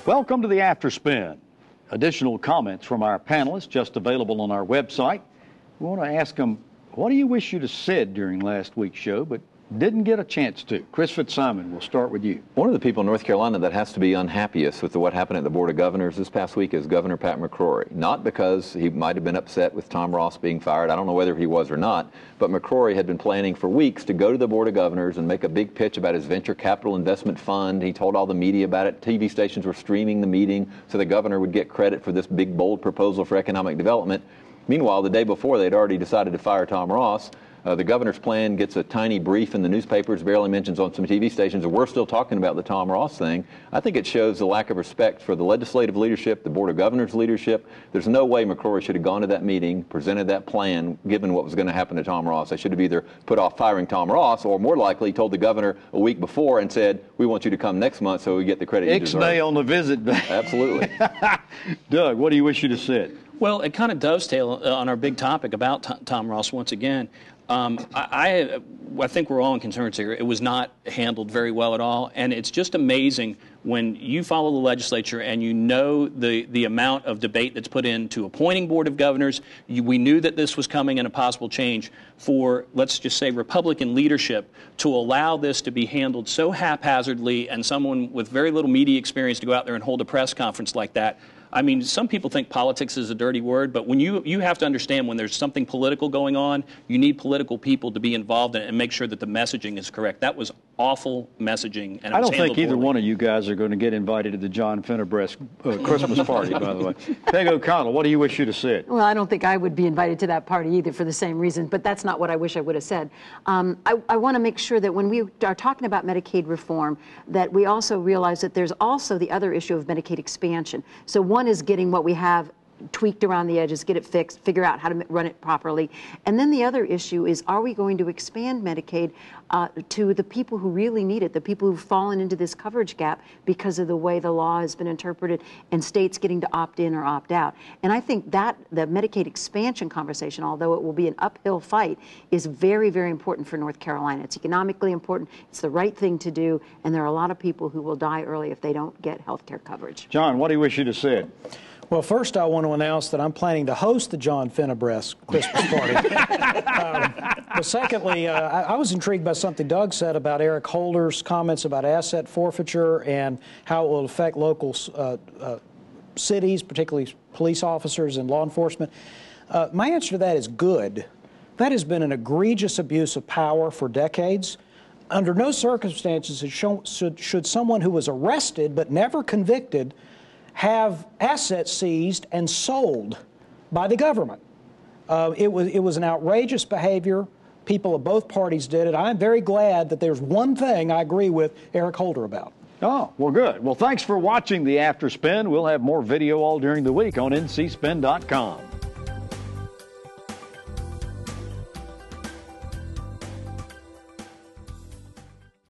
Welcome to the After Spin. Additional comments from our panelists just available on our website. We want to ask them, what do you wish you'd have said during last week's show, but didn't get a chance to? Chris Fitzsimon, we'll start with you. One of the people in North Carolina that has to be unhappiest with what happened at the Board of Governors this past week is Governor Pat McCrory. Not because he might have been upset with Tom Ross being fired. I don't know whether he was or not, but McCrory had been planning for weeks to go to the Board of Governors and make a big pitch about his venture capital investment fund. He told all the media about it. TV stations were streaming the meeting so the governor would get credit for this big, bold proposal for economic development. Meanwhile, the day before, they'd already decided to fire Tom Ross. The governor's plan gets a tiny brief in the newspapers, barely mentions on some TV stations, and we're still talking about the Tom Ross thing. I think it shows the lack of respect for the legislative leadership, the Board of Governors leadership. There's no way McCrory should have gone to that meeting, presented that plan, given what was going to happen to Tom Ross. They should have either put off firing Tom Ross or, more likely, told the governor a week before and said, we want you to come next month so we get the credit you deserve. Ixnay on the visit day. Absolutely. Doug, what do you wish you'd have said? Well, it kind of dovetails on our big topic about Tom Ross once again. I think we're all in concerns here. It was not handled very well at all, and it's just amazing when you follow the legislature and you know the amount of debate that's put into appointing Board of Governors. We knew that this was coming and a possible change for, let's just say, Republican leadership to allow this to be handled so haphazardly and someone with very little media experience to go out there and hold a press conference like that. I mean, some people think politics is a dirty word, but when you have to understand when there's something political going on, you need political people to be involved in it and make sure that the messaging is correct. That was awful messaging, and it I was don't think either poorly. one of you guys are going to get invited to the John Finnebrest Christmas party, by the way. Peg O'Connell, what do you wish you'd have said? Well, I don't think I would be invited to that party either for the same reason, but that's not what I wish I would have said. I want to make sure that when we are talking about Medicaid reform, that we also realize that there's also the other issue of Medicaid expansion. So one is getting what we have tweaked around the edges, get it fixed, figure out how to run it properly. And then the other issue is, are we going to expand Medicaid to the people who really need it, the people who've fallen into this coverage gap because of the way the law has been interpreted and states getting to opt in or opt out. And I think that the Medicaid expansion conversation, although it will be an uphill fight, is very, very important for North Carolina. It's economically important, it's the right thing to do, and there are a lot of people who will die early if they don't get health care coverage. John, what do you wish you'd have said? Well, first I want to announce that I'm planning to host the John Finnebrest Christmas party. But secondly, I was intrigued by something Doug said about Eric Holder's comments about asset forfeiture and how it will affect local cities, particularly police officers and law enforcement. My answer to that is good. That has been an egregious abuse of power for decades. Under no circumstances should someone who was arrested but never convicted have assets seized and sold by the government. It was an outrageous behavior. People of both parties did it. I'm very glad that there's one thing I agree with Eric Holder about. Oh, well, good. Well, thanks for watching the After Spin. We'll have more video all during the week on ncspin.com.